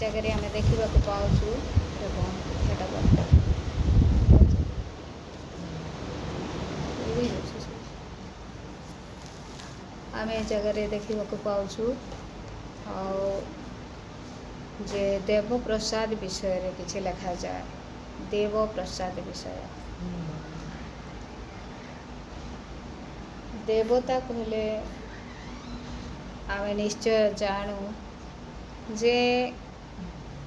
जगह आम देखा पाचु आम जगह देखा पाचु जे देव प्रसाद विषय किसी लिखा जाए। देव प्रसाद विषय देवता कहले आम निश्चय जानू जे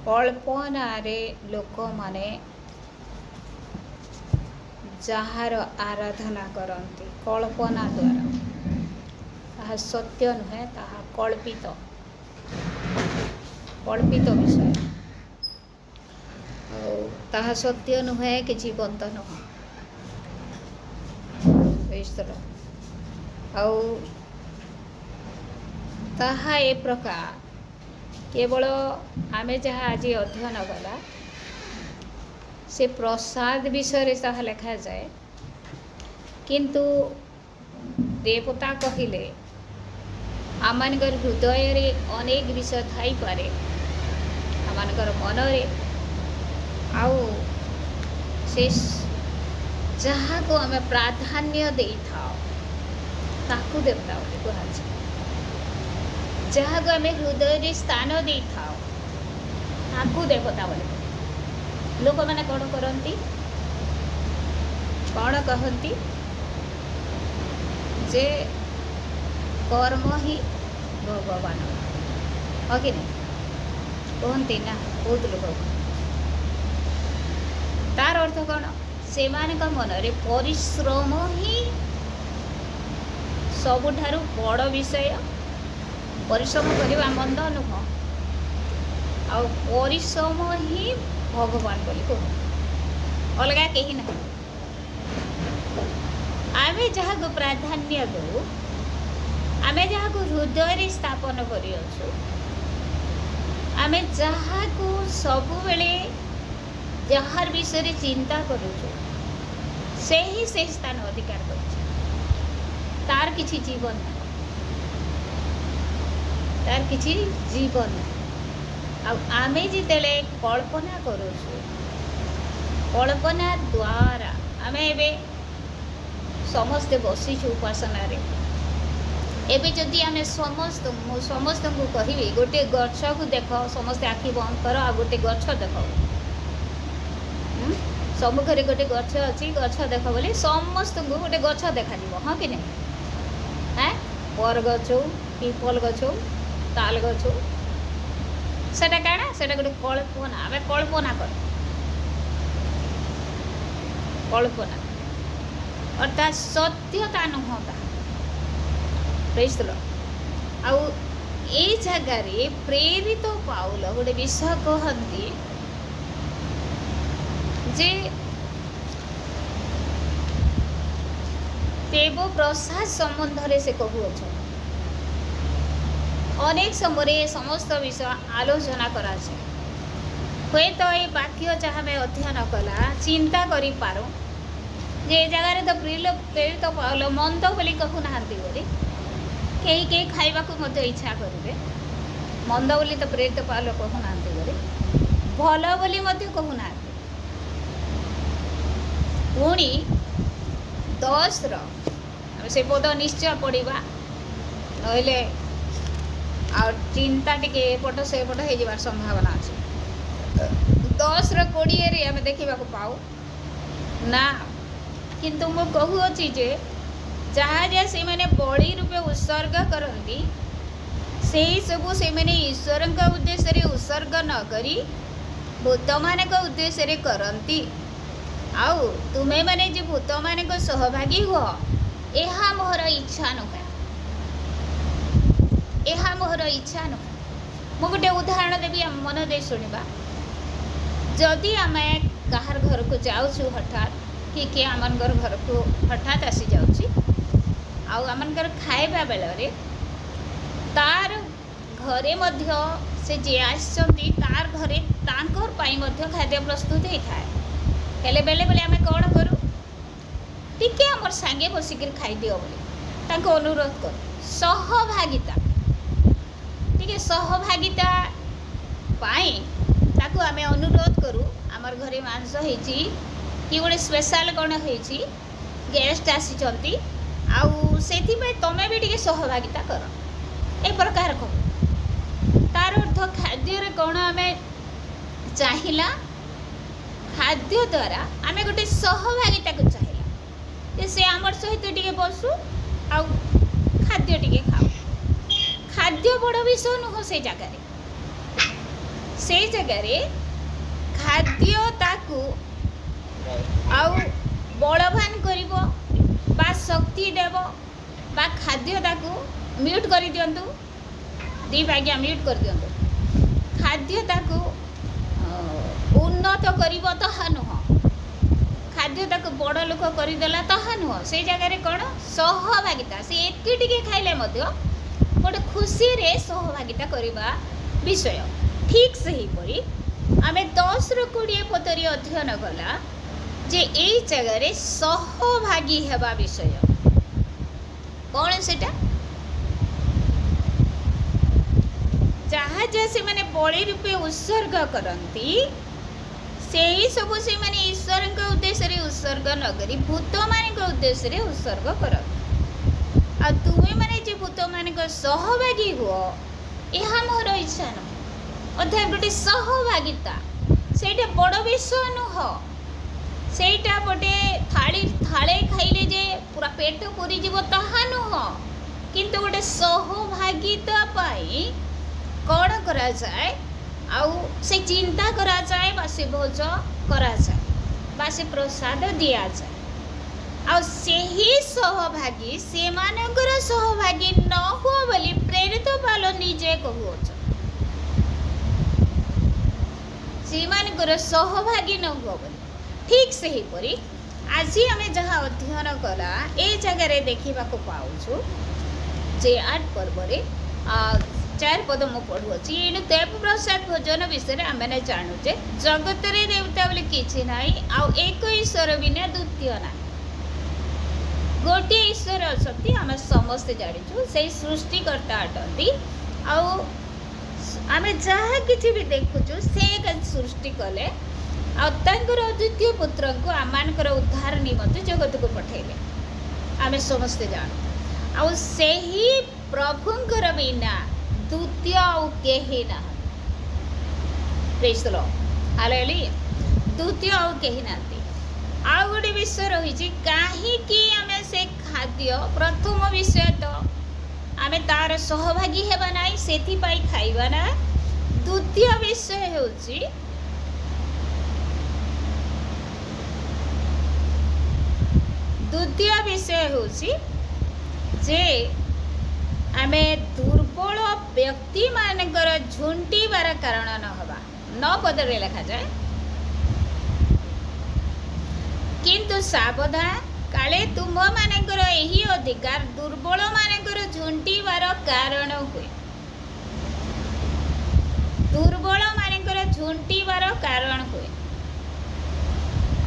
कल्पना रे लोक माने जार आराधना करती कल्पना द्वारा ताहा सत्य नुहे ताहा कल्पित कल्पित विषय ताहा सत्य नुहे कि जीवंत नुह ताहा ए प्रकार केवल आमे जहाँ आज अध्ययन कला से प्रसाद विषय ताहा लिखा जाए किंतु देवता कहिले आमनकर हृदय रे अनेक विषय थाई पारे आमनकर मन रे आउ से जहाँ को आम प्राधान्य दे था ताकू देवता बोली कहुचे जहाँ को आम हृदय रे स्थान दे था ताकू देवता बोली लोक मैंने कौन करती कौन कहती जे कर्म ही भगवान हाँ कि नहीं कहती ना बहुत लोग तार अर्थ कौन से मन रे परिश्रम ही सबुठारु बड़ विषय परिश्रम करवा मंद नुह आ परिश्रम ही भगवान बोली कह अलग कहीं ना आमे जहाँ को प्राधान्य दो आमे जहाँ को हृदय स्थापन करी आमे जहाँ को सबु बेले जार विषय चिंता करुचु से ही से स्थान अधिकार कर तार किछि जीवन ना तार किछि जीवन ना आमे जितेले कल्पना करुचु कल्पना द्वारा आमे एबे समस्ते बसीचु उपासना रे एबे जदि आमे समस्त को कहिबे गोटे गछ को देख समस्ते आखि बंद कर आ गोटे गछ देख सम्मुखें गोटे गछ अच्छी गछ देख बोले समस्त को गोटे गछ देखा हाँ कि नहीं हाँ बर गछ पीपल गछ ताल गछ सेटा काना सेटा गोटे कल्पना आम कल्पना कर कल्पना अर्थात सत्यता नुहता आ जगार प्रेरित पाउल गोटे विषय कहती जे देव प्रसाद संबंध रे से कहूछ अनेक समय समस्त विषय आलोचना करा हुए तो ये वाक्य जहाँ मैं अध्ययन कला चिंता करी पारो जे जगार तो प्रेरित पाउल मंद बोली कहूना बोली कई कई खाइबा को मत इच्छा करेंगे मंद बोली तो प्रेरित पाउल कहूना बोली भल बोली मत कहूना पुणी 10 से पद निश्चय पढ़ा नहले आ चिंता टिके एपट से पट हो संभावना अच्छे 10:20 आम देखा पाऊ ना किंतु मु कहूँगी जे जहाँ जहाँ से मैंने बड़ी रूपे उत्सर्ग करती से सबू से मैंने ईश्वर उद्देश्य उत्सर्ग न करी भूत मान उद्देश्य करती आउ तुम्हें माने जो भूत मान सहभागी हुआ यह मोहर इच्छा नुहे यह मोहर इच्छा नुहे मु गोटे उदाहरण देवी मन दे शुणा जदि आम कहार घर को जाऊँ हठात कि आमनकर घर को हठात आसी आमनकर खाइबा बेल तार घरे मध्य से जी आसती तार घरे तांकर पाई मध्य खाद्य प्रस्तुत होता है हेले बेले बेले आम कौन करूँ टिके आमर सांगे बसिक खाईदिव बोली अनुरोध कर सहभागिता टिके सहभागिता पाई ताकू आमे अनुरोध करू आमर घरे मांस होईची कि गोटे स्पेशल कौन होईची गेस्ट आसी आउ सेथि पे तमे भी टिके सहभागिता कर ए प्रकार कह तार अर्थ खाद्य रे कौन आमे चाहिला खाद्य द्वारा आमे गोटे सहभागिता को चाहिला जे से आमर सहित टिके बसु आउ खाद्य टिके खाओ खाद्य बड़ विषय नुह से जगह खाद्य ताकू आउ बलवान करिवो बा शक्ति देव बा खाद्य ताकू म्यूट कर दियंतु दीप आज्ञा म्यूट कर दियंतु खाद्य ताकू उन्नत करिवो तहा नुह खाद्य ताकू बड़ लोक करदेला तहा नुह से जगह कौन सहभागिता से एतकी टिके खाइले मध्य गोटे खुशी रे सहभागिता करवा विषय ठीक सही परी आमे 10 रु 20 पदरी अध्ययन कला जे एई जगह सहभागी हेबा विषय कौन सेटा जहाँ जहाँ से माने बलि रूपे उत्सर्ग करती से ही सब से माने ईश्वर के उद्देश्य रे उत्सर्ग न करी भूत मान के उद्देश्य रे उत्सर्ग कर आ तुम्हें माने जे भूत मान को सहभागी हुओ यह मोर इच्छा न अर्थात गोटे सहभागिता सेटा बड़ विषय नुह सेटा गोटे थाली थाले खाइले जे पूरा पेट पूरी जीव ताहा नुह किंतु गोटे सहभागिता पाई कौन करा जाए आउ से चिंता करा जाए बा से भोज करा जाए बा से प्रसाद दिया जाए आ से ही सहभागी से मानकर सहभागी न हो बोली प्रेरित पालो निजे कहूछ से मानकर सहभागी न हो बोली ठीक से ही परी आज आम जहाँ अध्ययन कला ए जगह देखा पाऊँ जे 8 पर्व 4 पद मु पढ़ुची ये देव प्रसाद भोजन विषय आम मैंने जानूचे जगत रे देवता बोले किसी ना आउ एक ईश्वर बिना द्वितीय ना गोटे ईश्वर अच्छा आम समस्ते जाचु से सृष्टिकर्ता अटंती आम जहाँ कि भी देखुचु से सृष्टि कले अद्वितीय पुत्र को आमर उद्धार निमंते जगत को पठेले आम समस्ते जानू आ से ही प्रभुंकर बिना द्वितीय कहीं ना हालेलुया द्वितीय कहीं ना आ गोटे विषय रही कहीं आम से खाद्य प्रथम विषय तो आम तार सहभागी हेबा ना से खाइबा ना द्वितीय विषय होची द्वितीय विषय होची जे आमे दुर्बल व्यक्ति मानकर झुंटीबार कारण न हवा 9 पदरे लिखा जाए किंतु सावधान काले तुम मानकर यही अधिकार दुर्बल मानकर झुंटीबार कारण हुए दुर्बल मानकर झुंटीबार कारण हुए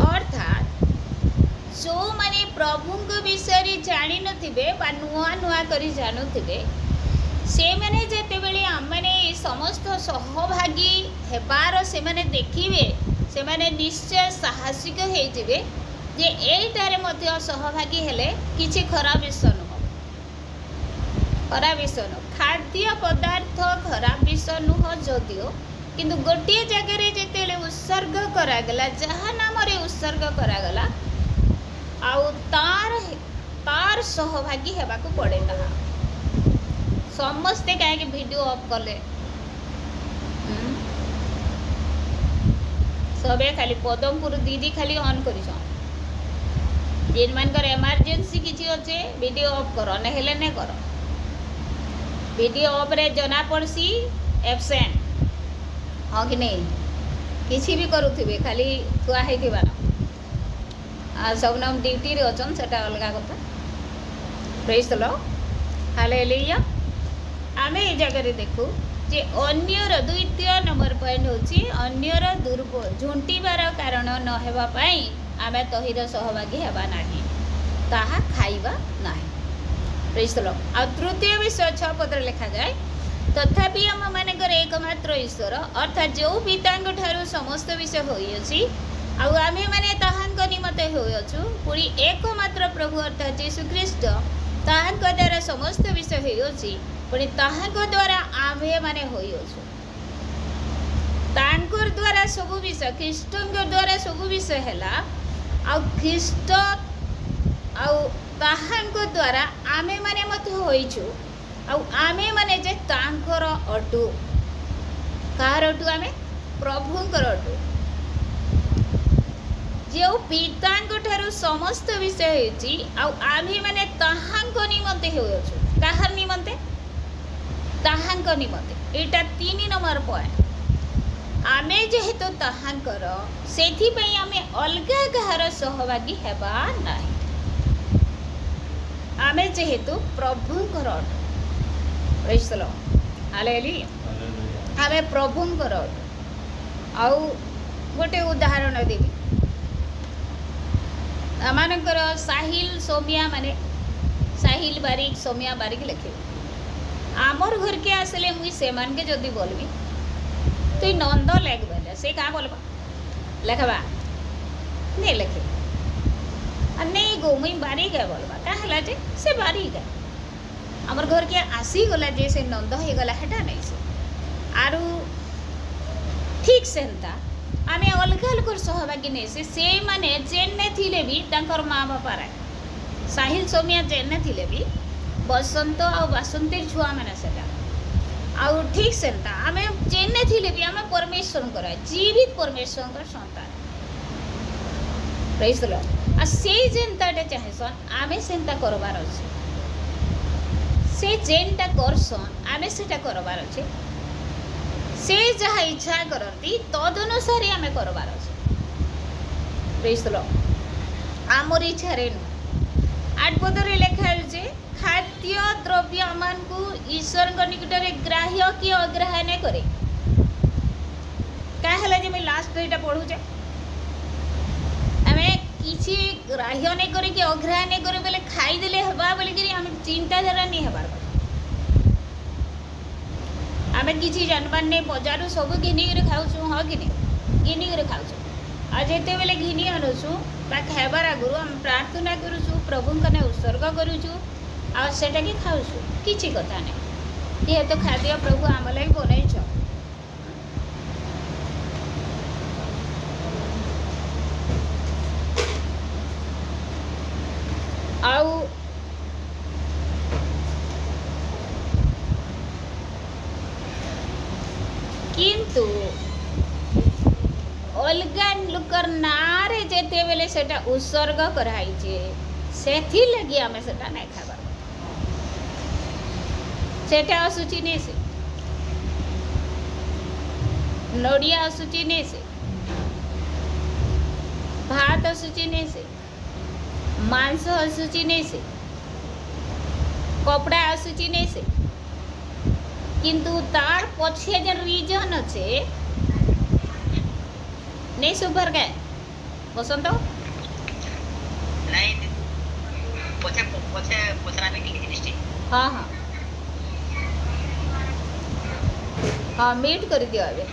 अर्थात जो माने प्रभु विषय जानी नथिबे बा नुआ नुआ करी जानुथिबे से माने जेते बेले आमने समस्त सहभागी हेबार से माने देखिबे से माने निश्चय साहसिक हे जिवे जे एटारे मध्य सहभागी हेले किछि खराब विषय नुह खराब विषय नुह खाद्य पदार्थ खराब विषय नुह जदियो किंतु गोटे जगह जेते उत्सर्ग करागला जहाँ नाम रे उत्सर्ग करागला आउ तार सहभागी हेबाकू पड़े ताहा समस्ते कहीं वीडियो ऑफ कले सबे खाली पदमपुर दीदी खाली ऑन कर जिन मानकर इमरजेंसी किसी अच्छे वीडियो ऑफ कर नहेले ने कर वीडियो ऑफ रे जना पड़सी एब्सेंट हाँ कि नहीं किसी भी करुथिबे खाली थुआ हेथिबा न सब नाम ड्यूटी रे अछन सेटा अलगा कथा प्रेज द लॉर्ड हालेलुया आमे ए जगह रे देखू जे अन्यर द्वितीय नंबर पॉइंट होची अन्यर दुर्बल झुंटीबार कारण न हेबा पई आमे तहिर सहभागी हेबा नाही ताहा खाइबा नाही प्रेज द लॉर्ड आ तृतीय विषय 6 पद लिखा जाए तथापि हम मानकर एकमात्र ईश्वर अर्थात जो पिता समस्त विषय होइछि आउ आमे माने ताहांक निमते होइछु पुरी एकमात्र प्रभु अर्थात यीशु ख्रीष्ट ताहांक द्वारा समस्त विषय होइछि पुरी ताहांक द्वारा आमे माने होइछु तांकर द्वारा सब विषय ख्रीष्ट द्वारा सब विषय हैला आउ ख्रीष्ट आउ ताहांक द्वारा आमे माने मत होइछु आउ आमे माने जे तांकर अटु कार अटु आमे प्रभुंकर अटु जो पितांक ठारू समस्त विषय होइछि आउ आमे माने ताहांक निमते होइछु काहर निमते ताहांक निमते एटा 3 नंबर पॉइंट आमे जेहेतु ताहांकर सेथि पई आमे अलगा गाहर सहभागी हेबा नाही आमे जेहेतु प्रभुंकर प्रेज द लॉर्ड हालेलुया आमे प्रभुंकर आउ गोटे उदाहरण देबी आमानकर साहिल सोमिया माने साहिल बारिक सोमिया बारिक लिखे आमर घर के आसले मुई से मान के जदी बोलबी तो नंद लेख बेले से का बोलबा लेखबा नहीं लिखे नहीं गो मुई बारी गए बोलबा का हला जे से बारी गए हमर घर के आसी गला जे से नंद हे गला हेटा नहीं से आरु ठीक सेंता आमे अलग अलग सहभागी नहीं से माने जेने थिले भी तांकर माँ बापा रे साहिल सोमिया जेने थिले भी बसंत आ बासंती छुआ माने सेटा आउ ठीक सेंता आमे जेने थिले भी आमे परमेश्वर करा जीवित परमेश्वर का संतान प्रेज द लॉर्ड आ से जेनताटे चाहेसन आमे सेंता करबार अछि से जेनता करसन आमे सेटा करबार अछि से जहाँ इच्छा करती तदनुसार आमे करबार अछि प्रेज द लॉर्ड आमर इच्छा रे 8 पदरे लिखा जे खाद्य द्रव्य मान को ईश्वर निकटरे ग्राह्य कि अग्राह्य नहीं करे क्या है मैं लास्ट एटा पढ़ू जे आमे किसी ग्राह्य नहीं करे कि अग्राह्य नहीं करे बोले खाई देले हबा बोले कि आमे चिंताधारा नहीं हबार आमे किसी जानबार नहीं बजारू सब घिनी करे खाउछु हाँ कि नहीं घिनी करे खाउछु आ जेते बेले घिनी आनुछु बा खाइबार आगुरु हम प्रार्थना करूछु प्रभु कने उत्सर्ग करूछु आ सेटा कि खाउछु किछि कथा नहीं ये तो खाद्य प्रभु आम लगी बनैछ आउ किंतु अलगा लोकर नारे जेते बेले सेटा उत्सर्ग कराई जे सेथि लगी आमे सेटा नहीं खाबा सेटा असुचि नहीं से नोडिया असुचि नहीं से भात असुचि नहीं से मांस असुचि नहीं से कपड़ा असुचि नहीं से किंतु तार पछे जे रीजन अच्छे नहीं सुपर गए बसंत नहीं पछे पछे पछरा में की दृष्टि हाँ हाँ हाँ मीट कर दियो अबे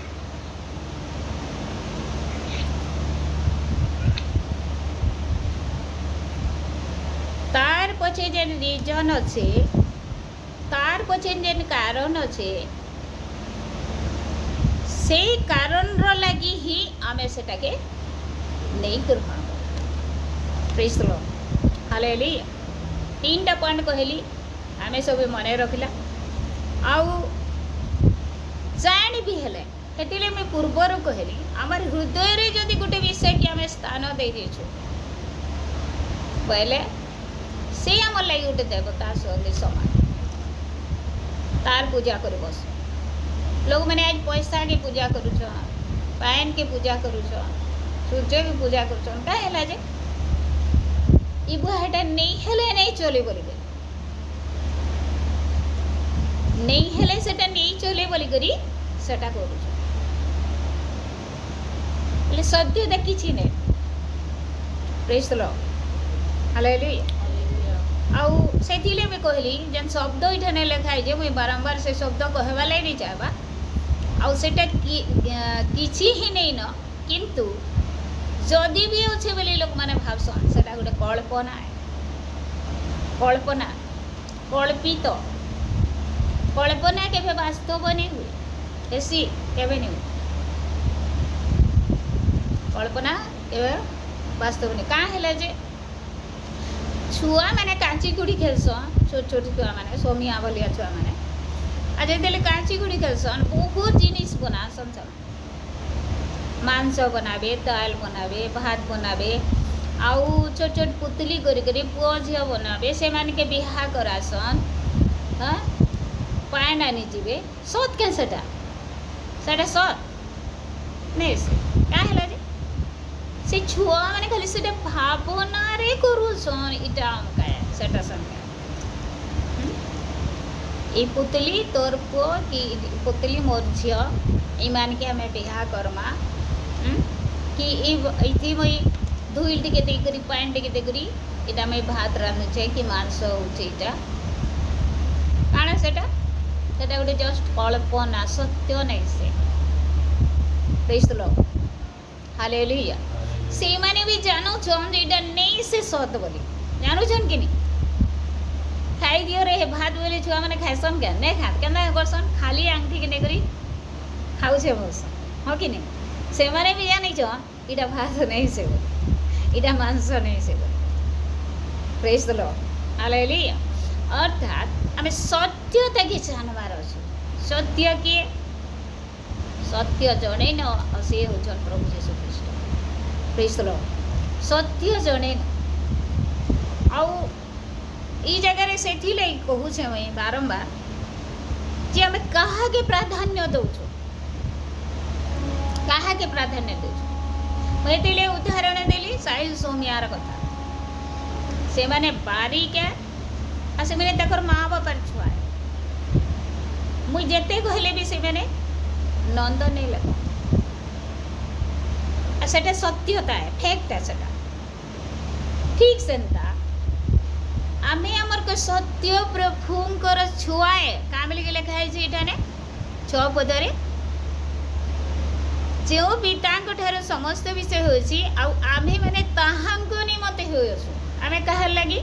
तार पछे जे रीजन अच्छे तार पछे जेन कारण अच्छे से कारण रो लगी ही आमे सेटा के नहीं ग्रहण प्रेज द लॉर्ड हालेलुया 3टा पॉइंट कहली आमे सब मने रखिला आउ जान भी हेले हेतिले मैं पूर्वर कहली आमर हृदय रे जदि गोटे विषय कि आमे स्थान दे देछु पहले से आमर लागि गोटे देवता संगे समान तार पूजा कर बस लोग मैंने आज पैसा के पूजा करूछ पान के पूजा करूछ सूर्य के पूजा करूछ का हैला जे ई बुहाटा नहीं हेले नहीं चले बोली नहीं हेले सेटा नहीं चले बोली करी सेटा करूछ ले सत्य द किछि नै प्रेज द लॉर्ड हालेलुया आउ सेथिले मैं कहली जन शब्द इठने लिखाई जे मैं बारंबार से शब्द कहवा नहीं चाहबा ଆଉ ସେଟା କିଛି ହିଁ ନେଇ ନ କିନ୍ତୁ ଯଦି ବି ଅଛି ବୋଲି ଲୋକମାନେ ଭାବସନ୍ ସେଟା ଗୋଟେ କଳ୍ପନା କଳ୍ପନା କଳ୍ପିତ କଳ୍ପନା କେବେ ବାସ୍ତବ ନେଇ ହୁଏ ହେସି କେବେ ନେଇ ହୁଏ କଳ୍ପନା କେବେ ବାସ୍ତବ ନେଇ କାଁ ହେଲା ଯେ ଛୁଆମାନେ କାଞ୍ଚି ଗୁଡ଼ି ଖେଲ୍ସନ୍ ଛୋଟ ଛୋଟ ଛୁଆମାନେ ସୋମିଆ ଭଲିଆ ଛୁଆମାନେ ଆଉ ଯେତେବେଳେ କାଞ୍ଚି ଗୁଡ଼ି ଖେଲ୍ସନ୍ ବହୁତ ଜିନିଷ ବନାସନ୍ ସେମାନେ ମାଂସ ବନାବେ ଦାଲ ବନାବେ ଭାତ ବନାବେ ଆଉ ଛୋଟ ଛୋଟ ପୁତଲି କରି ପୁଅ ଝିଅ ବନାବେ ସେମାନକେ ବିହା କରାସନ୍ ହଁ ପାଏନ୍ ଆନିଯିବେ ସତ୍ କେଁ ସେଟା ସତ୍ ନାଇଁ ସେ କାଁ ହେଲା ଯେ ସେ ଛୁଆମାନେ ଖାଲି ସେଟା ଭାବନାରେ କରୁଛନ୍ ଇଟା ଆମକା ସେଟା ସଙ୍ଗେ ଏ ପୁତଲି ତୋର ପୁଅ କି ପୁତଲି ମୋର୍ ଝିଅ ଏମାନକେ ଆମେ ବିହା କର୍ମା कि ये मुई धुईल टिके देकरी पानी टिके देकरी इटा मैं भात रांधुचे कि मांस होचे इटा काଣା सेटा सेटा गोटे जस्ट कल्पना सत्य नहीं से प्रेज द लॉर्ड हालेलुया से माने भी जानो छन जे इटा नहीं से सत बोली जानो छन कि नहीं खाई दियो रे भात बोले छुआ माने खाइसन के नहीं खात केना करसन खाली आंगठी के नेकरी खाउ छे बस हो कि नहीं से माने भी जानी छन इटा भात नहीं से इटा मांस नहीं से प्रेज द लॉर्ड हालेलुया अर्थात आमे सत्यता के जानबार अछि सत्य के सत्य जणे न से होचन प्रभु यीशु ख्रीष्ट प्रेज द लॉर्ड सत्य जणे आउ ई जगह रे सेठी लई कहू छे मैं बारंबार जे आमे कहा के प्राधान्य दउ छो कहा के प्राधान्य दउ छो मैं तेले उदाहरण देली साइल सोमियार कथा से माने बारी के आ से माने तकर माँ बापर छुआ मुई जेते कहले भी से माने नंद नहीं लगा आ सेटा सत्यता है फैक्ट है सेटा ठीक सेंता आमे हमर को सत्य प्रभुंकर छुआए कामिल के लिखा है जे इठाने 6 पदरे जो पितांक ठार समस्त विषय होची आ आमे माने ताहांक निमते होयसु आमे कहर लगी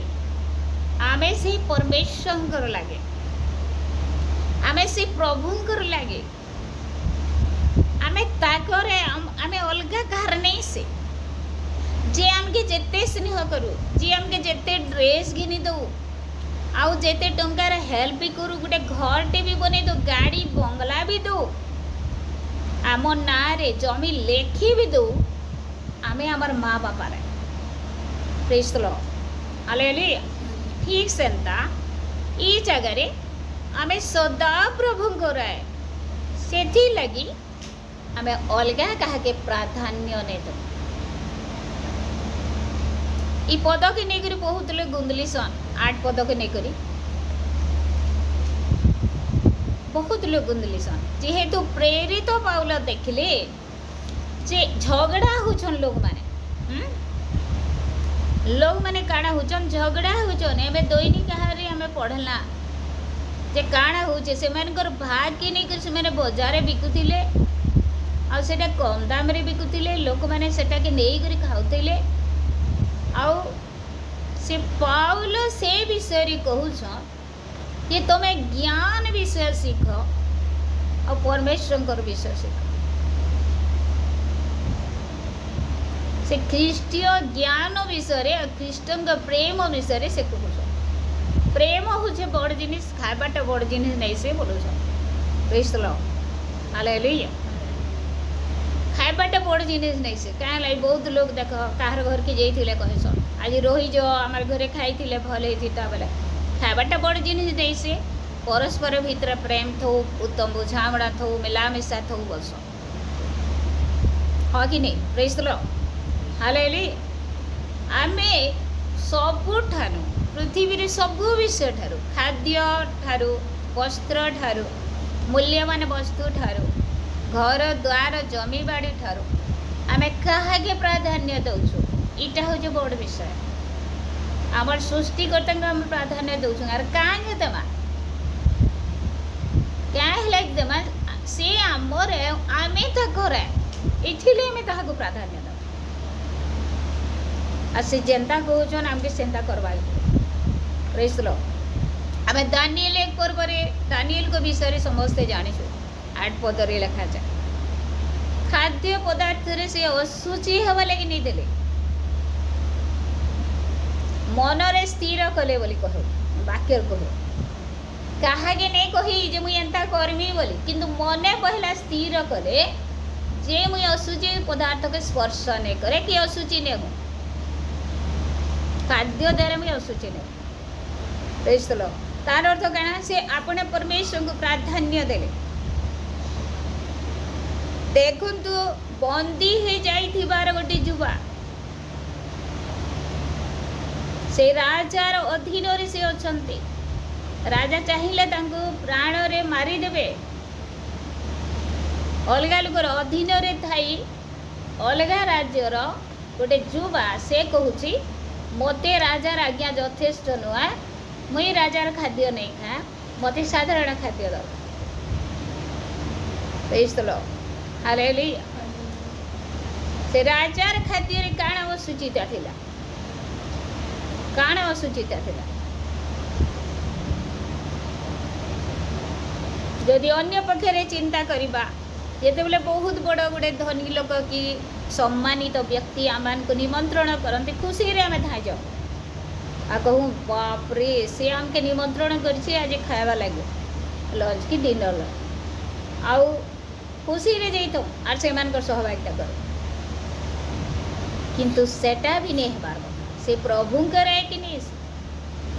आमे से परमेश्वर लागे आमे से प्रभुंकर लागे आमे ताकरे आमे अलगा कहर नहीं से जे आमके जेते स्नेह करू जे आमके जेते ड्रेस घिनी दो आउ जेते टंकार हेल्प भी करू गोटे घर टे भी बने दो गाड़ी बंगला भी दो आम ना रे जमी लेखी भी दो आमे हमर माँ बापा रे प्रेज द लॉर्ड हालेलुया ठीक सेंता ई जगह रे आमे सदा प्रभु को राय सेठी लगी आमे अलगा कहा के प्राधान्य ने दो ई पद के नेकरी बहुत लोग गुंदली सन 8 पद के नेकरी बहुत लोग गुंदली सन जेहेतु प्रेरित पाउल देखले जे झगड़ा होचन लोग माने काଣା होचन झगड़ा होचन एबे दैनिक कहारी हमें पढ़ला जे काଣା होचे से मानकर भाग के नेकर से माने बाजार बिकुतिले आ सेटा कम दाम रे बिकुतिले लोक माने सेटा के नेई करी खाउतिले आउ से पाउल से विषय कहूछ कि तुम ज्ञान विषय सीख और परमेश्वर विषय सीख से ख्रीष्टीय ज्ञान विषय और ख्रीष्टन प्रेम विषय से कहूछ प्रेम हूँ बड़ जिनिस खाबाटा बड़ जिनिस नहीं से बोलूछ प्रेज द लॉर्ड हालेलुया खाइबाटा बड़ जिनिस नहीं से क्या लगे बहुत लोग देख कहार घर के जाइए कहसन आज रोही जो आम घरे खाई भल होता बेले खाइबाटा बड़ जिनिस नहीं से परस्पर भितर प्रेम थो उत्तम बुझामणा थो मिलामिशा थो बस हाँ कि नहीं प्रेज द लॉर्ड हालेलुया आमे सबुठानु पृथ्वी सबु विषय ठारू खाद्य ठारू वस्त्र ठारू मूल्यवान वस्तु ठारू घर द्वार जमी बाड़ी ठारू आमे कहा के प्राधान्य दउछु इटा हो जो बड़ विषय आमर सृष्टिकर्ता को हम प्राधान्य दउछु यार काहे देमा क्या है लाइक देमा से आमर है इथिले हमें ताहाको प्राधान्य दो आ से जेंता कहउछन हमके सेंता करवाई प्रेज लो आमे दानिएल एक पर्व रे दानिएल को विषय रे समस्ते जानिछु 8 पद रे लिखा जाय खाद्य पदार्थ रे से असुचि हवा लगी नहीं देले मन रे स्थिर कले बोली कहे वाक्य कहे काहागे नहीं कही जे मुई एंता करमी बोली किंतु मने पहला स्थिर कले जे मुई असुचि पदार्थ के स्पर्श नहीं करे कि असुचि नहीं हो खाद्य द्वारा मुई असुचि नहीं प्रेज लो तार अर्थ कणा से आपने परमेश्वर को प्राधान्य देले देखंतु बंदी हे जाइथिबार गोटे जुवा से राजार अधीन रे से अछंती राजा चाहिए तांको प्राण रे मारी देबे अलगा लोकर अधीन रे थाई अलगा राज्यर गोटे जुवा से कहूची मते राजार आज्ञा यथेष्ट नुआ मुई राजार खाद्य नहीं खा मते साधारण खाद्य दो प्रेज द लॉर्ड हालेलुया से राजार खाद्य रे काण असुचिता थिला काण असुचिता थिला यदि अन्य पक्षरे चिंता करिबा जेते बेले बहुत बड़ गुडे धनी लोक की सम्मानित व्यक्ति आमान को निमंत्रण करते खुशी रे आमे धाइ जाऊ आ कहूँ बाप रे से आमके निमंत्रण करछे आज खावा लागे लंच की डिनर आउ खुशी रे जइतो आर से मान कर सहभागिता कर किंतु सेटा भी नहीं हेबार କଥା से प्रभु करे कि नहीं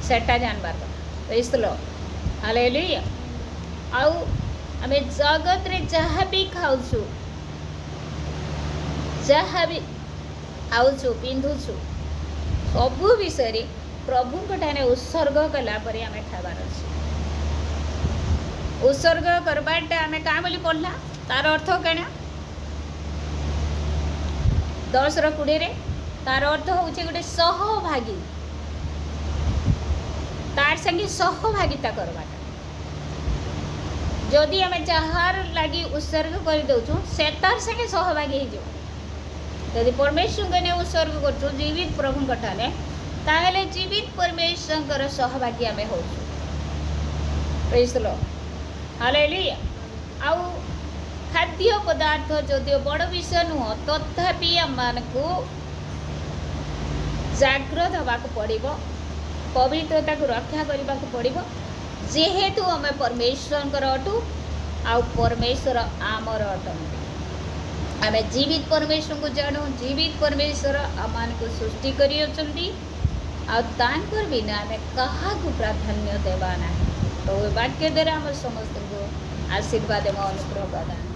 सेटा जानबार କଥା प्रेज द लॉर्ड हालेलुया आउ आमे जगत रे जहाँ भी खाउछु जहाँ भी आउछु पिंधुछु सबु विषय रे प्रभु को ठाने उत्सर्ग कला परे आमे खाबार अछि उत्सर्ग करबाटा आमे का बोली पढ़ला तार अर्थ केना 10 रो 20 रे तार अर्थ होचे गोटे सहभागी तार संगे सहभागिता करबाटा जदि आमे जहार लागी उत्सर्ग कर दउछु से तार संगे सहभागी हे जो यदि परमेश्वर ने उत्सर्ग करछु जीवित प्रभु कठाने ताहले जीवित परमेश्वर सहभागी आमे होछु प्रेज द लॉर्ड हालेलुया आउ खाद्य पदार्थ जदियो बड़ विषय नुह तथापि आमको जाग्रत होबाक पड़िबो पवित्रता को रक्षा करने को पड़िबो जेहेतु आमे परमेश्वर अटू आउ परमेश्वर आमर अटंती आमे जीवित परमेश्वर को जानू जीवित परमेश्वर आमान को सृष्टि करी अछंती आ तांकर बिना आमे कहा को प्राधान्य देबा ना तो वाक्य द्वारा हम समस्त को आशीर्वाद एवं अनुग्रह प्रदान